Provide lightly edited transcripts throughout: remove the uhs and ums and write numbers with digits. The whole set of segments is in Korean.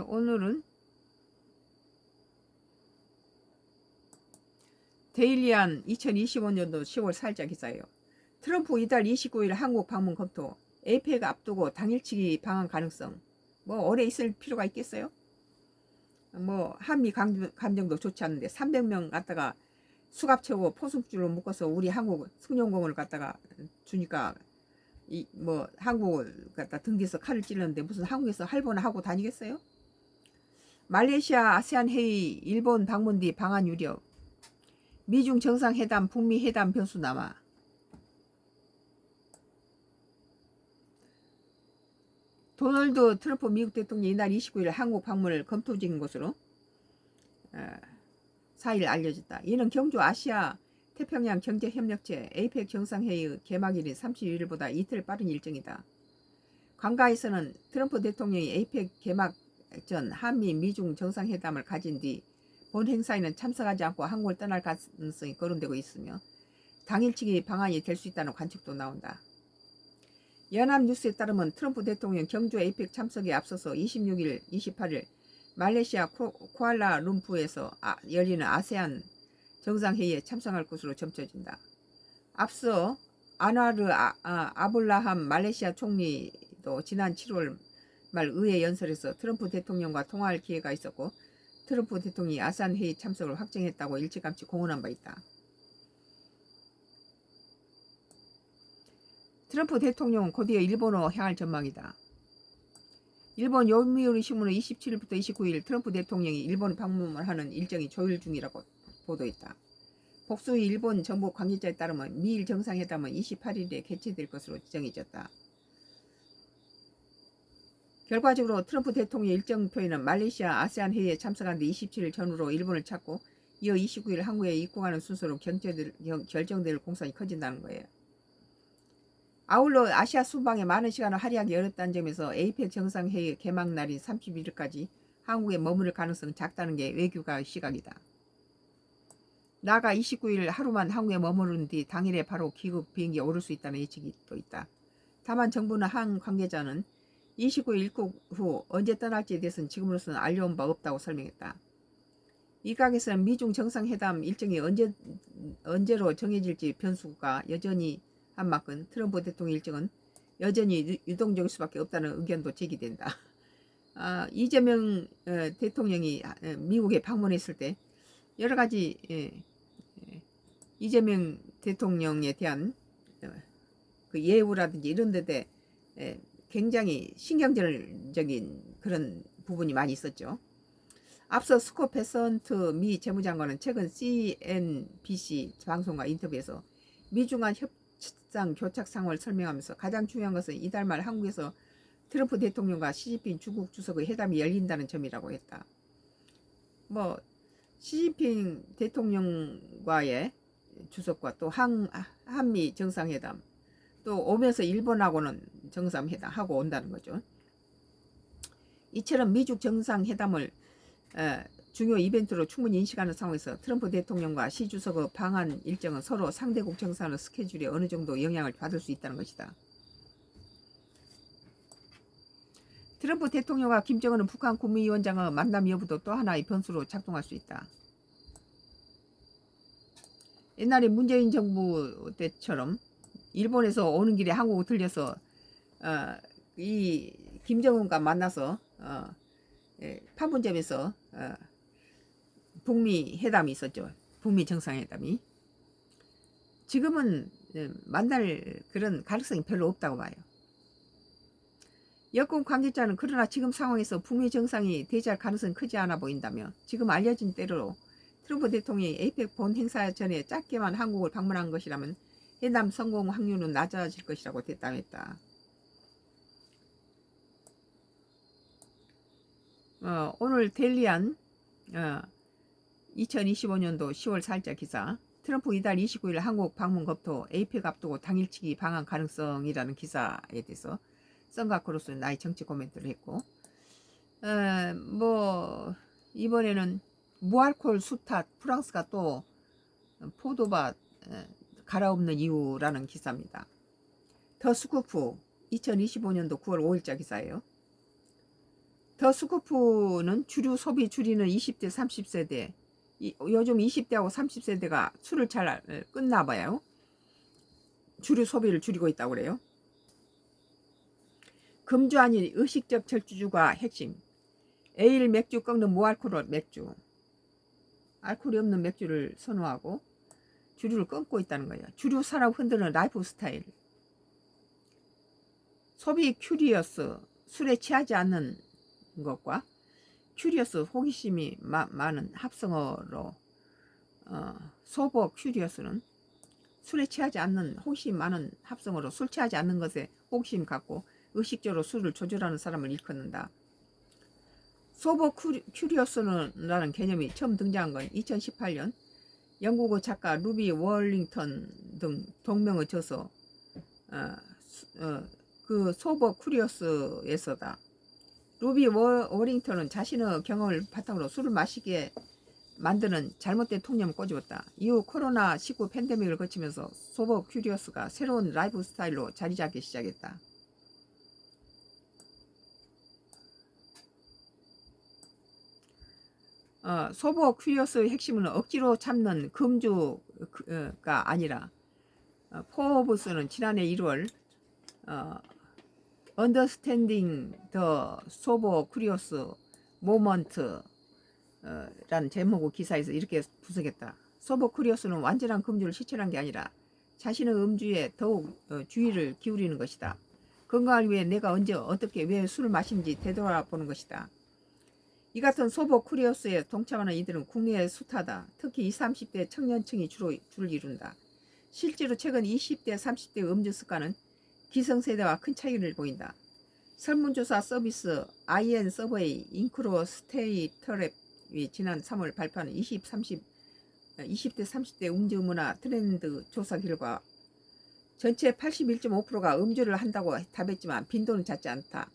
오늘은 데일리안 2025년도 10월 4일자 기사예요. 트럼프 이달 29일 한국 방문 검토. 에이펙 앞두고 당일치기 방한 가능성. 뭐 오래 있을 필요가 있겠어요? 뭐 한미 감정도 좋지 않은데 300명 갖다가 수갑 채우고 포승줄로 묶어서 우리 한국 승용공을 갖다가 주니까 이 뭐 한국을 갖다 등기해서 칼을 찔렀는데 무슨 한국에서 할보나 하고 다니겠어요? 말레이시아 아세안 회의 일본 방문 뒤 방한 유력. 미중 정상회담 북미 회담 변수 남아. 도널드 트럼프 미국 대통령이 이날 29일 한국 방문을 검토 중인 것으로 4일 알려졌다. 이는 경주 아시아 태평양 경제협력체 에이펙 정상회의 개막일인 31일보다 이틀 빠른 일정이다. 관가에서는 트럼프 대통령이 에이펙 개막 전 한미 미중 정상회담을 가진 뒤 본 행사에는 참석하지 않고 한국을 떠날 가능성이 거론되고 있으며 당일치기 방안이 될 수 있다는 관측도 나온다. 연합뉴스에 따르면 트럼프 대통령 경주 에이펙 참석에 앞서서 26일, 28일 말레이시아 쿠알라룸푸르에서 열리는 아세안 정상회의에 참석할 것으로 점쳐진다. 앞서 안와르 아블라함 말레이시아 총리도 지난 7월 말 의회 연설에서 트럼프 대통령과 통화할 기회가 있었고 트럼프 대통령이 아세안 회의 참석을 확정했다고 일찌감치 공언한 바 있다. 트럼프 대통령은 곧이어 일본으로 향할 전망이다. 일본 요미우리 신문은 27일부터 29일 트럼프 대통령이 일본 방문을 하는 일정이 조율 중이라고 보도했다. 복수의 일본 정부 관계자에 따르면 미일 정상회담은 28일에 개최될 것으로 정해졌다. 결과적으로 트럼프 대통령 일정표에는 말레이시아 아세안 회의에 참석한 뒤 27일 전후로 일본을 찾고 이어 29일 한국에 입국하는 순서로 결정될 공산이 커진다는 거예요. 아울러 아시아 순방에 많은 시간을 할애하기 어렵다는 점에서 에이펙 정상회의 개막 날인 31일까지 한국에 머무를 가능성은 작다는 게 외교가 시각이다. 나아가 29일 하루만 한국에 머무른 뒤 당일에 바로 귀국 비행기에 오를 수 있다는 예측이 또 있다. 다만 정부는 한 관계자는 29일 입국 후 언제 떠날지에 대해서는 지금으로서는 알려온 바 없다고 설명했다. 이 각에서는 미중 정상회담 일정이 언제로 정해질지 변수가 여전히 한 만큼 트럼프 대통령 일정은 여전히 유동적일 수밖에 없다는 의견도 제기된다. 이재명 대통령이 미국에 방문했을 때 여러 가지 이재명 대통령에 대한 그 예우라든지 이런 데에 굉장히 신경질적인 그런 부분이 많이 있었죠. 앞서 스콧 베선트 미 재무장관은 최근 CNBC 방송과 인터뷰에서 미중 간 협상 교착 상황을 설명하면서 가장 중요한 것은 이달 말 한국에서 트럼프 대통령과 시진핑 중국 주석의 회담이 열린다는 점이라고 했다. 뭐 시진핑 대통령과의 주석과 또 한미 정상회담 또 오면서 일본하고는 정상회담 하고 온다는 거죠. 이처럼 미중 정상회담을 중요 이벤트로 충분히 인식하는 상황에서 트럼프 대통령과 시 주석의 방한 일정은 서로 상대국 정상의 스케줄에 어느 정도 영향을 받을 수 있다는 것이다. 트럼프 대통령과 김정은 북한 국무위원장의 만남 여부도 또 하나의 변수로 작동할 수 있다. 옛날에 문재인 정부 때처럼 일본에서 오는 길에 한국을 들려서 이 김정은과 만나서 판문점에서 북미 회담이 있었죠. 북미 정상회담이. 지금은 만날 그런 가능성이 별로 없다고 봐요. 여권 관계자는 그러나 지금 상황에서 북미 정상이 대지할 가능성이 크지 않아 보인다며 지금 알려진 대로 트럼프 대통령이 에이펙 본 행사 전에 짧게만 한국을 방문한 것이라면 회담 성공 확률은 낮아질 것이라고 대담했다. 오늘 데일리안 2025년도 10월 4일자 기사 트럼프 이달 29일 한국 방문 검토 에이펙 앞두고 당일치기 방한 가능성이라는 기사에 대해서 썬가크로스는 나의 정치 코멘트를 했고 뭐 이번에는 무알콜 수탓 프랑스가 또 포도밭 갈아엎는 이유라는 기사입니다. 더 스쿠프 2025년도 9월 5일자 기사예요. 더 스코프는 주류 소비 줄이는 20대 30세대, 요즘 20대하고 30세대가 술을 잘 끊나 봐요. 주류 소비를 줄이고 있다고 그래요. 금주 아닌 의식적 절주주가 핵심. 에일 맥주 꺾는 무알코올 맥주. 알코올이 없는 맥주를 선호하고 주류를 끊고 있다는 거예요. 주류 산업 흔드는 라이프 스타일. 소비 큐리어스, 술에 취하지 않는 것과 큐리어스, 호기심이 많은 합성어로 소버 큐리어스는 술에 취하지 않는 호기심 많은 합성어로 술 취하지 않는 것에 호기심 갖고 의식적으로 술을 조절하는 사람을 일컫는다. 소버 큐리어스라는 개념이 처음 등장한 건 2018년 영국의 작가 루비 월링턴 등 동명의 저서 그 소버 큐리어스에서다. 루비 워링턴은 자신의 경험을 바탕으로 술을 마시게 만드는 잘못된 통념을 꼬집었다. 이후 코로나19 팬데믹을 거치면서 소버 큐리어스가 새로운 라이프 스타일로 자리 잡기 시작했다. 소버 큐리어스의 핵심은 억지로 참는 금주가 아니라 포브스는 지난해 1월 Understanding the Sober Curious Moment 라는 제목의 기사에서 이렇게 분석했다. 소버 큐리어스는 완전한 금주를 실천한 게 아니라 자신의 음주에 더욱 주의를 기울이는 것이다. 건강을 위해 내가 언제 어떻게 왜 술을 마시는지 되돌아보는 것이다. 이 같은 소버 큐리어스에 동참하는 이들은 국내에 숱하다. 특히 20, 30대 청년층이 주로 줄을 이룬다. 실제로 최근 20대, 30대 음주 습관은 기성세대와 큰 차이를 보인다. 설문조사 서비스 IN 서베이 인크로 스테이 트랩이 지난 3월 발표한 20대 30대 음주 문화 트렌드 조사 결과 전체 81.5%가 음주를 한다고 답했지만 빈도는 잦지 않다.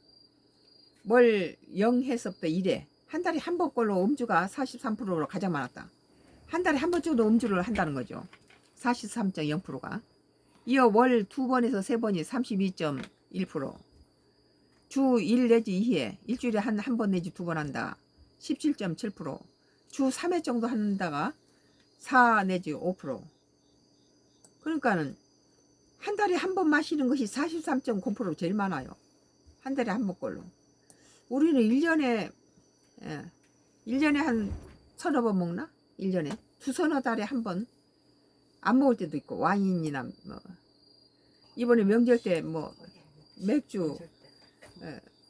월 0회서부터 1회 한 달에 한 번꼴로 음주가 43%로 가장 많았다. 한 달에 한 번 정도 음주를 한다는 거죠. 43.0%가. 이어 월 2번에서 3번이 32.1%. 주 1 내지 2회, 일주일에 한 번 내지 2번 한다. 17.7%. 주 3회 정도 한다가 4 내지 5%. 그러니까는 한 달에 한 번 마시는 것이 43.0% 제일 많아요. 한 달에 한 번꼴로. 우리는 1년에 한 서너 번 먹나? 1년에 두서너 달에 한 번 안 먹을 때도 있고 와인이나 뭐 이번에 명절 때 뭐 맥주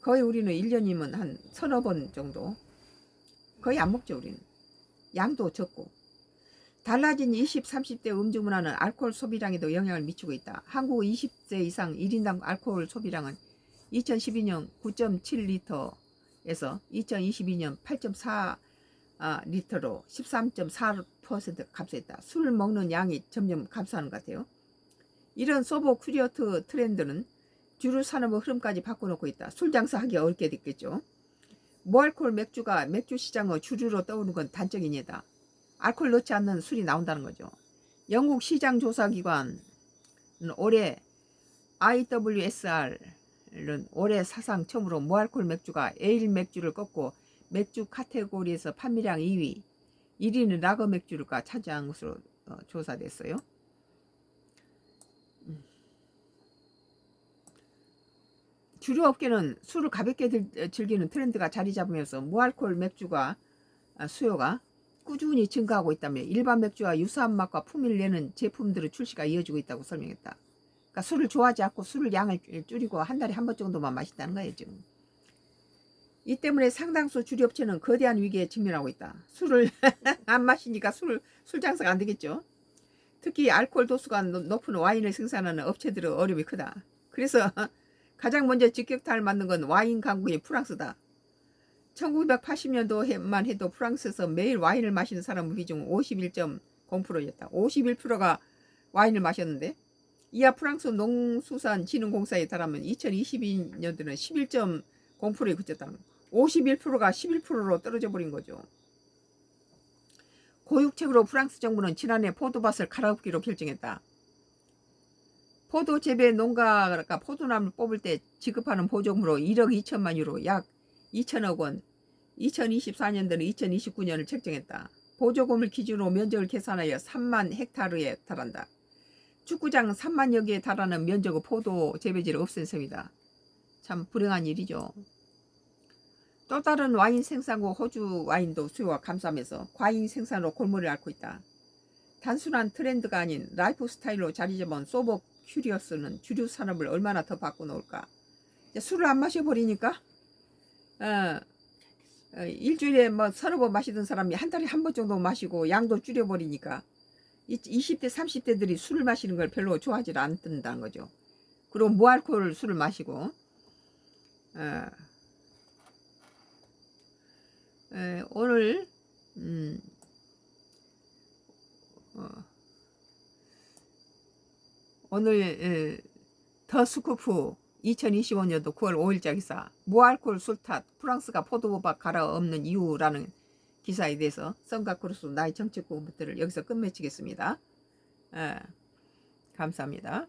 거의 우리는 1년이면 한 서너 번 정도 거의 안 먹죠. 우리는 양도 적고. 달라진 20, 30대 음주 문화는 알코올 소비량에도 영향을 미치고 있다. 한국 20세 이상 1인당 알코올 소비량은 2012년 9.7리터에서 2022년 8.4리터로 13.4% 감소했다. 술 먹는 양이 점점 감소하는 것 같아요. 이런 소버 큐리어스 트렌드는 주류 산업의 흐름까지 바꿔놓고 있다. 술 장사하기 어렵게 됐겠죠. 무알코올 맥주가 맥주 시장의 주류로 떠오르는 건 단적이니다. 알코올 넣지 않는 술이 나온다는 거죠. 영국 시장조사기관은 올해 IWSR은 올해 사상 처음으로 무알코올 맥주가 에일 맥주를 꺾고 맥주 카테고리에서 판매량 2위, 1위는 라거 맥주가 차지한 것으로 조사됐어요. 주류 업계는 술을 가볍게 즐기는 트렌드가 자리 잡으면서 무알코올 맥주가 수요가 꾸준히 증가하고 있다며 일반 맥주와 유사한 맛과 풍미를 내는 제품들의 출시가 이어지고 있다고 설명했다. 그러니까 술을 좋아하지 않고 술을 양을 줄이고 한 달에 한 번 정도만 마신다는 거예요 지금. 이 때문에 상당수 주류업체는 거대한 위기에 직면하고 있다. 술을 안 마시니까 술 장사가 안 되겠죠. 특히 알코올 도수가 높은 와인을 생산하는 업체들의 어려움이 크다. 그래서 가장 먼저 직격탄을 맞는 건 와인 강국인 프랑스다. 1980년도만 해도 프랑스에서 매일 와인을 마시는 사람 비중 51.0%였다. 51%가 와인을 마셨는데 이하 프랑스 농수산진흥공사에 따르면 2022년도는 11.0%에 그쳤다는 거예요. 51%가 11%로 떨어져 버린 거죠. 고육책으로 프랑스 정부는 지난해 포도밭을 갈아엎기로 결정했다. 포도 재배 농가가 포도나무를 뽑을 때 지급하는 보조금으로 1억 2천만 유로 약 2천억 원, 2024년도는 2029년을 책정했다. 보조금을 기준으로 면적을 계산하여 3만 헥타르에 달한다. 축구장 3만여 개에 달하는 면적의 포도 재배지를 없앤 셈이다. 참 불행한 일이죠. 또 다른 와인 생산국 호주 와인도 수요가 감소하면서 과잉 생산으로 골머리를 앓고 있다. 단순한 트렌드가 아닌 라이프 스타일로 자리 잡은 소버 큐리어스는 주류 산업을 얼마나 더 바꿔놓을까. 술을 안 마셔버리니까 일주일에 뭐 서너 번 마시던 사람이 한 달에 한 번 정도 마시고 양도 줄여버리니까 20대 30대들이 술을 마시는 걸 별로 좋아하지 않는다는 거죠. 그리고 무알코올 술을 마시고 오늘 오늘 더 스쿠프 2025년도 9월 5일자 기사 무알코올 술 탓 프랑스가 포도박 갈아엎는 이유라는 기사에 대해서 썬가크루스 나의 정책 공부들을 여기서 끝맺히겠습니다. 감사합니다.